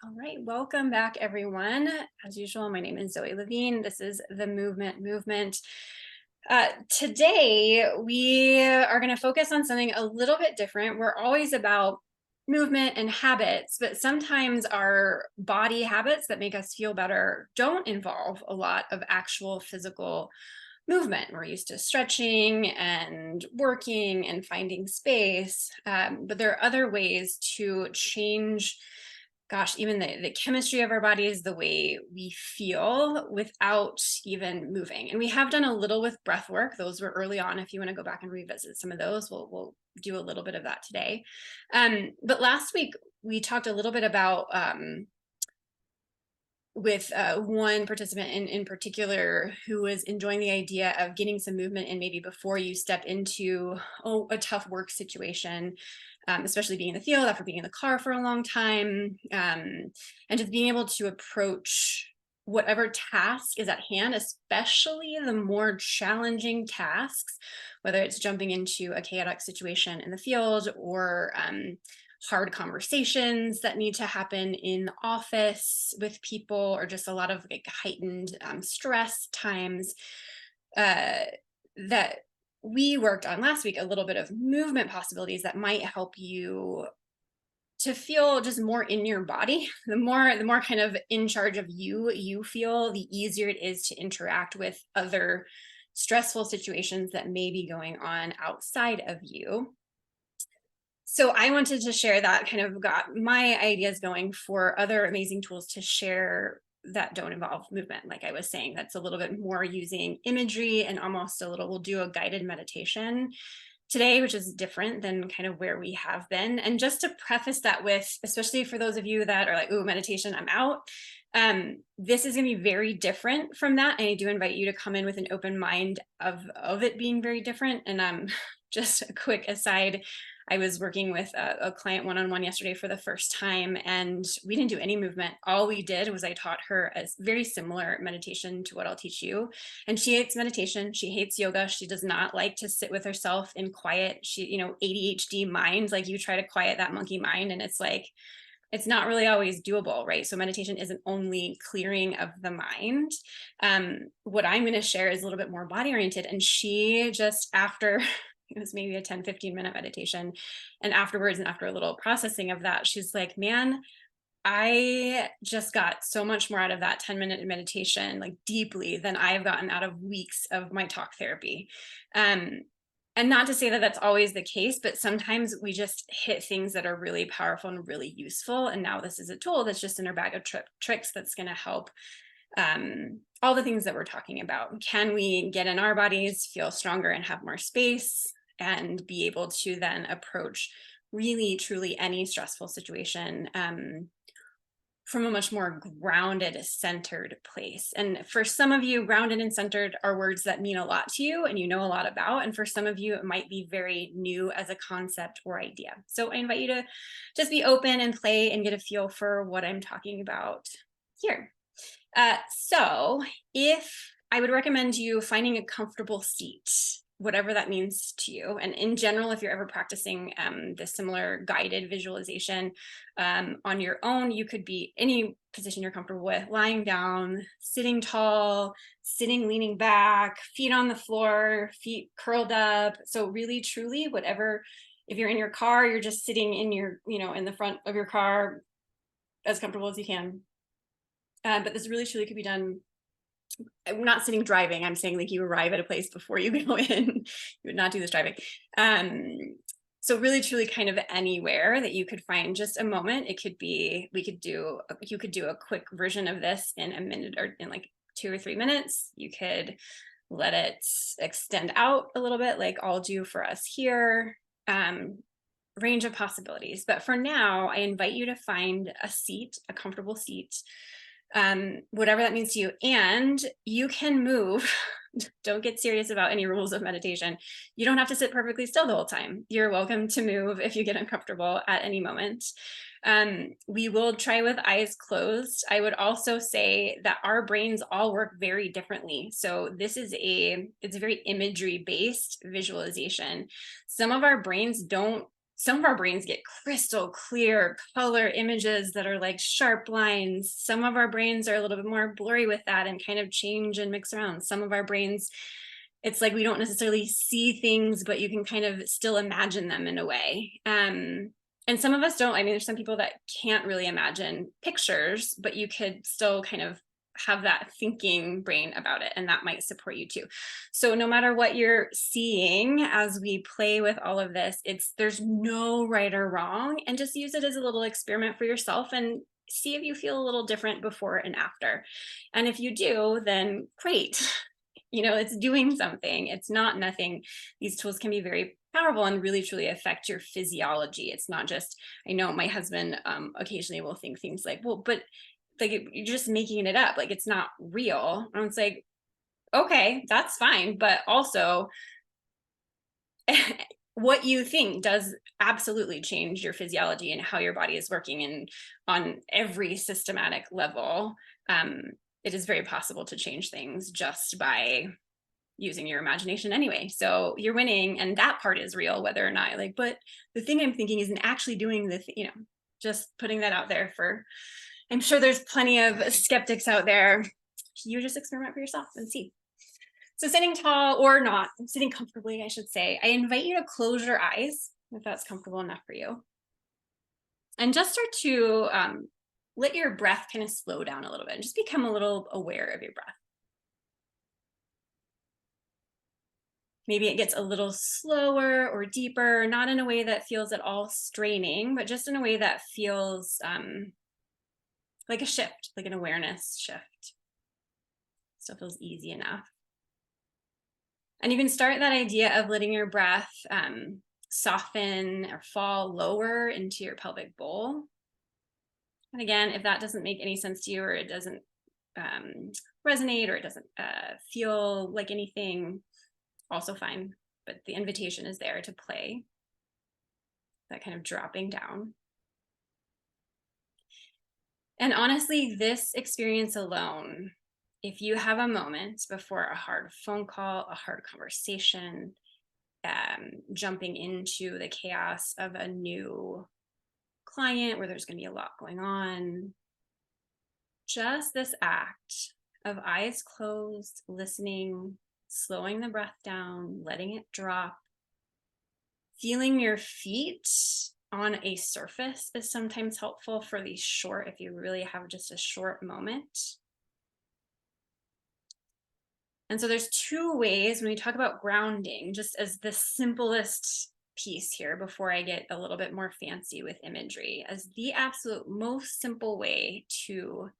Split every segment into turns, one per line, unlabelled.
All right, welcome back, everyone. As usual, my name is Zoe Levine. This is the Movement Movement. Today, we are going to focus on something a little bit different. We're always about movement and habits, but sometimes our body habits that make us feel better don't involve a lot of actual physical movement. We're used to stretching and working and finding space, but there are other ways to change, gosh, even the chemistry of our bodies, the way we feel without even moving. And we have done a little with breath work. Those were early on. If you want to go back and revisit some of those, we'll do a little bit of that today. But last week, we talked a little bit about with one participant in particular who was enjoying the idea of getting some movement in maybe before you step into a tough work situation, especially being in the field after being in the car for a long time, and just being able to approach whatever task is at hand, especially the more challenging tasks, whether it's jumping into a chaotic situation in the field or hard conversations that need to happen in the office with people, or just a lot of like heightened stress times, that we worked on last week, a little bit of movement possibilities that might help you to feel just more in your body. The more kind of in charge of you feel, the easier it is to interact with other stressful situations that may be going on outside of you. So I wanted to share that, kind of got my ideas going for other amazing tools to share that don't involve movement. Like I was saying, that's a little bit more using imagery and almost a little, we'll do a guided meditation today, which is different than kind of where we have been. And just to preface that with, especially for those of you that are like, ooh, meditation, I'm out. This is going to be very different from that. And I do invite you to come in with an open mind of it being very different. And just a quick aside, I was working with a client one-on-one yesterday for the first time, and we didn't do any movement. All we did was I taught her a very similar meditation to what I'll teach you. And she hates meditation. She hates yoga. She does not like to sit with herself in quiet. She, ADHD mind, like you try to quiet that monkey mind, and it's like, it's not really always doable, right? So meditation isn't only clearing of the mind. What I'm going to share is a little bit more body oriented. And she just, after it was maybe a 10-15 minute meditation, and afterwards, and after a little processing of that, she's like, man, I just got so much more out of that 10-minute meditation, like deeply, than I have gotten out of weeks of my talk therapy. And not to say that that's always the case, but sometimes we just hit things that are really powerful and really useful. And now this is a tool that's just in our bag of tricks that's going to help all the things that we're talking about. Can we get in our bodies, feel stronger, and have more space, and be able to then approach really, truly any stressful situation from a much more grounded, centered place? And for some of you, grounded and centered are words that mean a lot to you and you know a lot about. And for some of you, it might be very new as a concept or idea. So I invite you to just be open and play and get a feel for what I'm talking about here. So if I would recommend you finding a comfortable seat, whatever that means to you. And in general, if you're ever practicing this similar guided visualization on your own, you could be any position you're comfortable with: lying down, sitting tall, sitting leaning back, feet on the floor, feet curled up. So really, truly, whatever. If you're in your car, you're just sitting in your, in the front of your car as comfortable as you can. But this really, truly could be done. I'm not sitting driving. I'm saying like you arrive at a place before you go in. You would not do this driving. So really, truly, kind of anywhere that you could find just a moment. It could be, you could do a quick version of this in a minute or in like 2 or 3 minutes. You could let it extend out a little bit, like I'll do for us here. Range of possibilities. But for now, I invite you to find a seat, a comfortable seat, whatever that means to you. And you can move. Don't get serious about any rules of meditation. You don't have to sit perfectly still the whole time. You're welcome to move if you get uncomfortable at any moment. We will try with eyes closed. I would also say that our brains all work very differently. So this is it's a very imagery based visualization. Some of our brains don't some of our brains get crystal clear color images that are like sharp lines. Some of our brains are a little bit more blurry with that and kind of change and mix around. Some of our brains, it's like we don't necessarily see things, but you can kind of still imagine them in a way. And some of us don't. I mean, there's some people that can't really imagine pictures, but you could still kind of have that thinking brain about it, and that might support you too. So no matter what you're seeing as we play with all of this, there's no right or wrong, and just use it as a little experiment for yourself and see if you feel a little different before and after. And if you do, then great. It's doing something. It's not nothing. These tools can be very powerful and really truly affect your physiology. It's not just, I know my husband occasionally will think things like, well, but like you're just making it up, like it's not real. And it's like, okay, that's fine, but also what you think does absolutely change your physiology and how your body is working, and on every systematic level. It is very possible to change things just by using your imagination anyway. So you're winning, and that part is real, whether or not like, but the thing I'm thinking isn't actually doing the just putting that out there for, I'm sure there's plenty of skeptics out there. You just experiment for yourself and see. So sitting tall or not, sitting comfortably, I should say, I invite you to close your eyes if that's comfortable enough for you. And just start to let your breath kind of slow down a little bit and just become a little aware of your breath. Maybe it gets a little slower or deeper, not in a way that feels at all straining, but just in a way that feels like a shift, like an awareness shift. Still feels easy enough. And you can start that idea of letting your breath soften or fall lower into your pelvic bowl. And again, if that doesn't make any sense to you, or it doesn't resonate, or it doesn't feel like anything, also fine. But the invitation is there to play that kind of dropping down. And honestly, this experience alone, if you have a moment before a hard phone call, a hard conversation, jumping into the chaos of a new client where there's going to be a lot going on, just this act of eyes closed, listening, slowing the breath down, letting it drop, feeling your feet on a surface is sometimes helpful for these short, if you really have just a short moment. And so there's two ways when we talk about grounding, just as the simplest piece here before I get a little bit more fancy with imagery, as the absolute most simple way to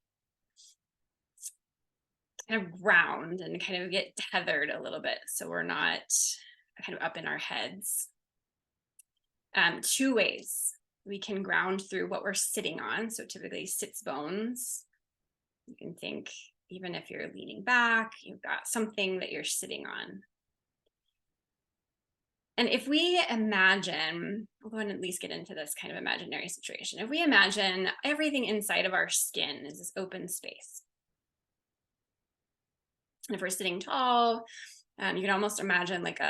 kind of ground and kind of get tethered a little bit so we're not kind of up in our heads. Two ways we can ground through what we're sitting on. So typically sits bones. You can think, even if you're leaning back, you've got something that you're sitting on. And if we imagine, we'll go ahead and at least get into this kind of imaginary situation. If we imagine everything inside of our skin is this open space. And if we're sitting tall, you can almost imagine like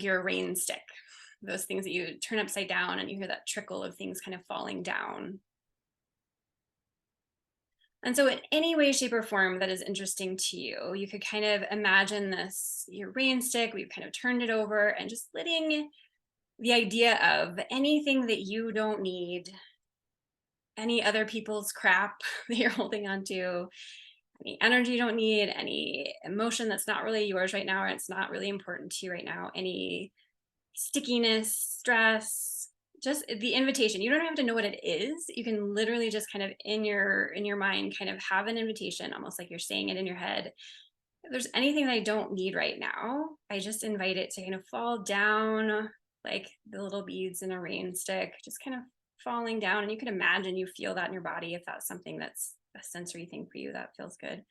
you're a rain stick, those things that you turn upside down and you hear that trickle of things kind of falling down. And so in any way, shape, or form that is interesting to you, you could kind of imagine this, your rain stick, we've kind of turned it over and just letting the idea of anything that you don't need, any other people's crap that you're holding on to, any energy you don't need, any emotion that's not really yours right now, or it's not really important to you right now, any stickiness, stress, just the invitation. You don't have to know what it is. You can literally just kind of in your mind kind of have an invitation, almost like you're saying it in your head. If there's anything that I don't need right now, I just invite it to kind of fall down like the little beads in a rain stick, just kind of falling down. And you can imagine you feel that in your body if that's something that's a sensory thing for you that feels good.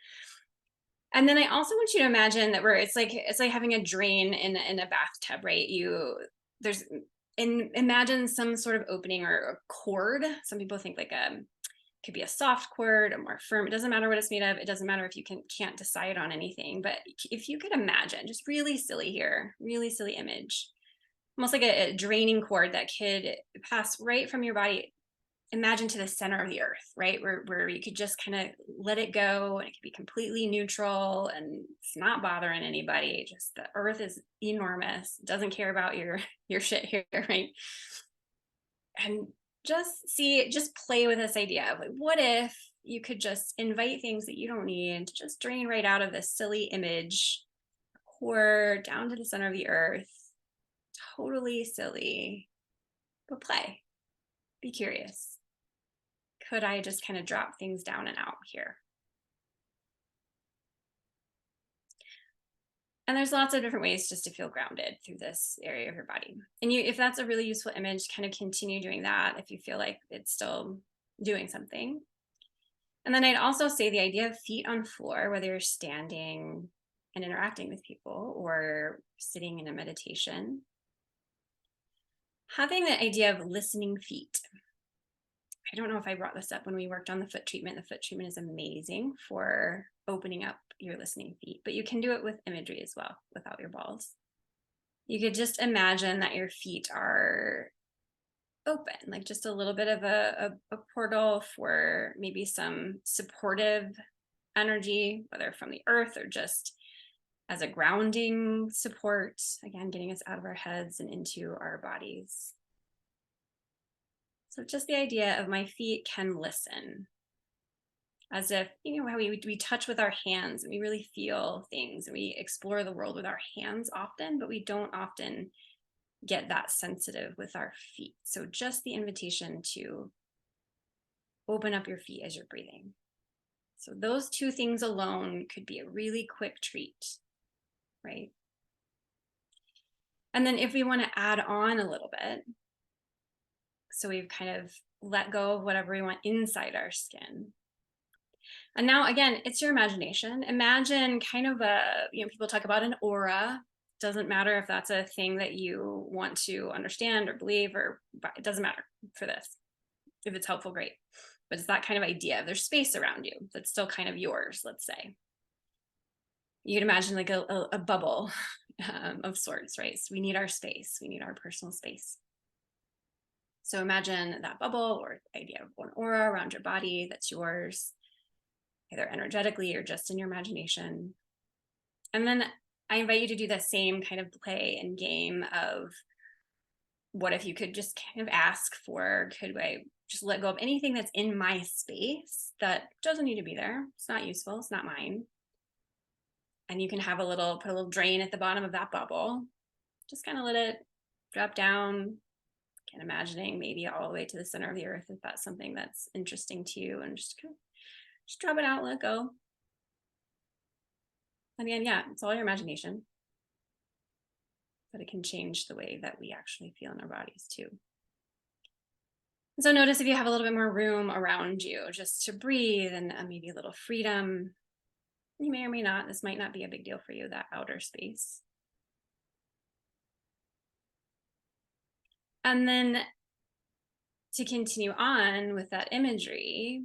And then I also want you to imagine that it's like having a drain in a bathtub, right? Imagine some sort of opening or a cord. Some people think like could be a soft cord, a more firm. It doesn't matter what it's made of. It doesn't matter if you can't decide on anything. But if you could imagine, just really silly here, really silly image. almost like a draining cord that could pass right from your body. Imagine to the center of the earth, right? Where you could just kind of let it go and it could be completely neutral and it's not bothering anybody. Just the earth is enormous, doesn't care about your shit here, right? And just play with this idea of like, what if you could just invite things that you don't need to just drain right out of this silly image, core down to the center of the earth. Totally silly, but play, be curious. Could I just kind of drop things down and out here? And there's lots of different ways just to feel grounded through this area of your body. And if that's a really useful image, kind of continue doing that if you feel like it's still doing something. And then I'd also say the idea of feet on floor, whether you're standing and interacting with people or sitting in a meditation, having the idea of listening feet. I don't know if I brought this up when we worked on the foot treatment. The foot treatment is amazing for opening up your listening feet, but you can do it with imagery as well without your balls. You could just imagine that your feet are open, like just a little bit of a portal for maybe some supportive energy, whether from the earth or just as a grounding support, again, getting us out of our heads and into our bodies. So just the idea of my feet can listen, as if, how we touch with our hands and we really feel things and we explore the world with our hands often, but we don't often get that sensitive with our feet. So just the invitation to open up your feet as you're breathing. So those two things alone could be a really quick treat, right? And then if we want to add on a little bit, so we've kind of let go of whatever we want inside our skin. And now, again, it's your imagination. Imagine kind of people talk about an aura. Doesn't matter if that's a thing that you want to understand or believe, or it doesn't matter for this. If it's helpful, great. But it's that kind of idea. There's space around you that's still kind of yours, let's say. You can imagine like a bubble of sorts, right? So we need our space. We need our personal space. So imagine that bubble or the idea of an aura around your body that's yours, either energetically or just in your imagination. And then I invite you to do the same kind of play and game of what if you could just kind of ask for, could I just let go of anything that's in my space that doesn't need to be there? It's not useful, it's not mine. And you can have put a little drain at the bottom of that bubble. Just kind of let it drop down, kind of imagining maybe all the way to the center of the earth if that's something that's interesting to you, and just drop it out, let go. And again, yeah, it's all your imagination, but it can change the way that we actually feel in our bodies too. So notice if you have a little bit more room around you just to breathe and maybe a little freedom. You may or may not, this might not be a big deal for you, that outer space. And then to continue on with that imagery,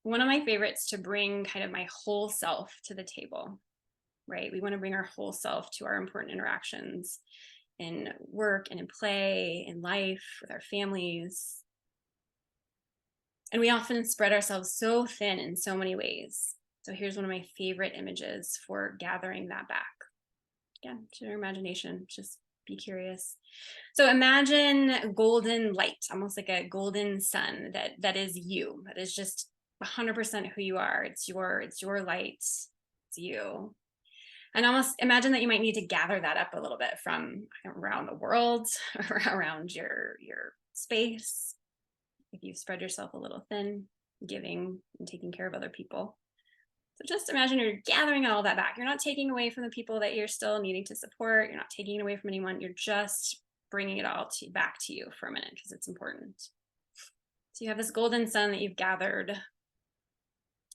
one of my favorites to bring kind of my whole self to the table, right? We want to bring our whole self to our important interactions in work and in play, in life, with our families. And we often spread ourselves so thin in so many ways. So here's one of my favorite images for gathering that back. Again, to your imagination, just be curious. So imagine golden light, almost like a golden sun that is you, that is just 100% who you are. It's your light, it's you. And almost imagine that you might need to gather that up a little bit from around the world, or around your space. If you've spread yourself a little thin, giving and taking care of other people. So just imagine you're gathering all that back. You're not taking away from the people that you're still needing to support. You're not taking it away from anyone. You're just bringing it all back to you for a minute because it's important. So you have this golden sun that you've gathered.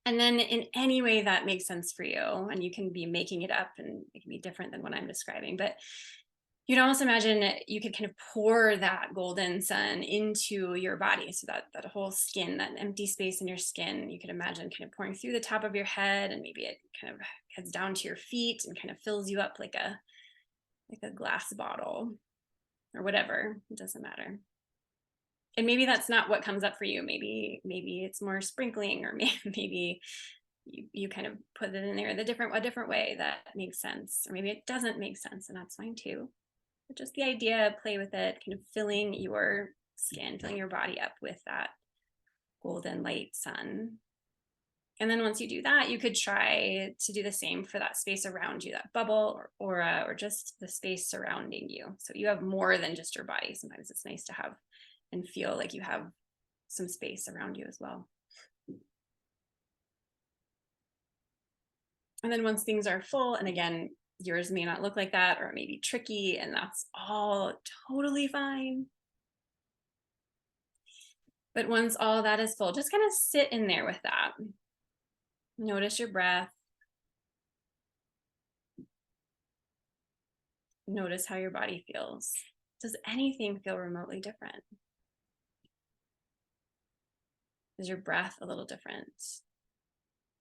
And then in any way that makes sense for you, and you can be making it up and it can be different than what I'm describing, but you'd almost imagine you could kind of pour that golden sun into your body. So that whole skin, that empty space in your skin, you could imagine kind of pouring through the top of your head, and maybe it kind of heads down to your feet and kind of fills you up like a glass bottle. or whatever. It doesn't matter. And maybe that's not what comes up for you. Maybe it's more sprinkling, or maybe you kind of put it in there a different way that makes sense, or maybe it doesn't make sense, and that's fine too. But just the idea, play with it, kind of filling your skin, filling your body up with that golden light sun. And then once you do that, you could try to do the same for that space around you, that bubble or aura, or just the space surrounding you. So you have more than just your body. Sometimes it's nice to have and feel like you have some space around you as well. And then once things are full, and again, yours may not look like that, or it may be tricky, and that's all totally fine. But once all that is full, just kind of sit in there with that. Notice your breath. Notice how your body feels. Does anything feel remotely different? Is your breath a little different?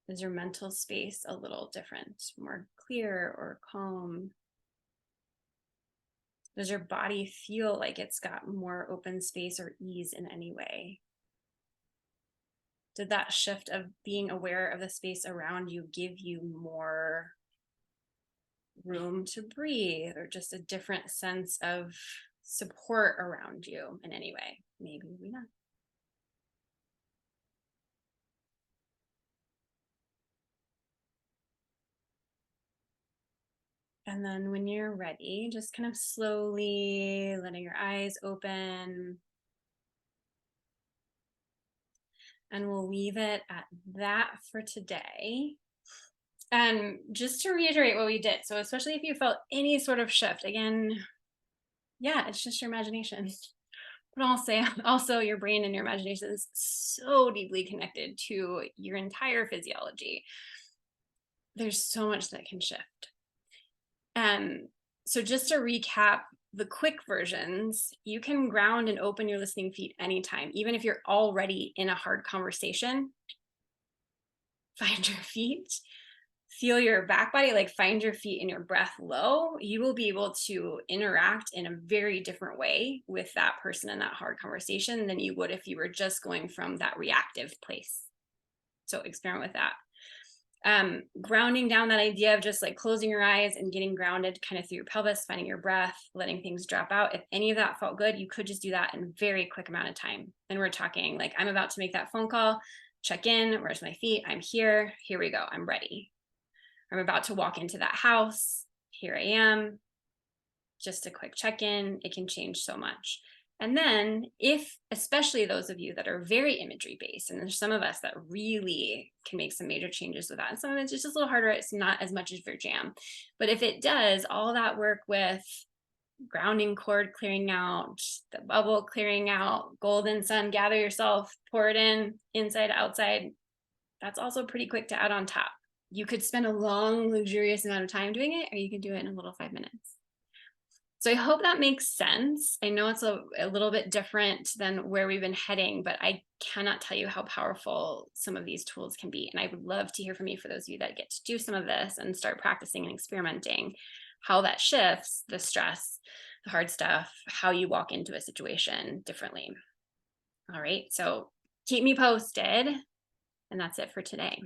Is your mental space a little different, more clear or calm? Does your body feel like it's got more open space or ease in any way? Did that shift of being aware of the space around you give you more room to breathe, or just a different sense of support around you in any way? Maybe not. And then when you're ready, just kind of slowly letting your eyes open. And we'll leave it at that for today. And just to reiterate what we did, so especially if you felt any sort of shift, again, yeah, it's just your imagination. But I'll say also your brain and your imagination is so deeply connected to your entire physiology. There's so much that can shift. And so just to recap the quick versions, you can ground and open your listening feet anytime, even if you're already in a hard conversation. Find your feet, feel your back body, like find your feet and your breath low. You will be able to interact in a very different way with that person in that hard conversation than you would if you were just going from that reactive place. So experiment with that. Grounding down, that idea of just like closing your eyes and getting grounded kind of through your pelvis, finding your breath, letting things drop out. If any of that felt good, you could just do that in a very quick amount of time. And we're talking like, I'm about to make that phone call, check in, where's my feet? I'm here we go, I'm ready. I'm about to walk into that house, here I am. Just a quick check-in, it can change so much. And then if, especially those of you that are very imagery based, and there's some of us that really can make some major changes with that, and some of it's just a little harder, it's not as much as your jam. But if it does, all that work with grounding cord clearing out, the bubble clearing out, golden sun, gather yourself, pour it in, inside, outside, that's also pretty quick to add on top. You could spend a long, luxurious amount of time doing it, or you can do it in a little 5 minutes. So I hope that makes sense. I know it's a little bit different than where we've been heading, but I cannot tell you how powerful some of these tools can be. And I would love to hear from you, for those of you that get to do some of this and start practicing and experimenting, how that shifts the stress, the hard stuff, how you walk into a situation differently. All right, so keep me posted. And that's it for today.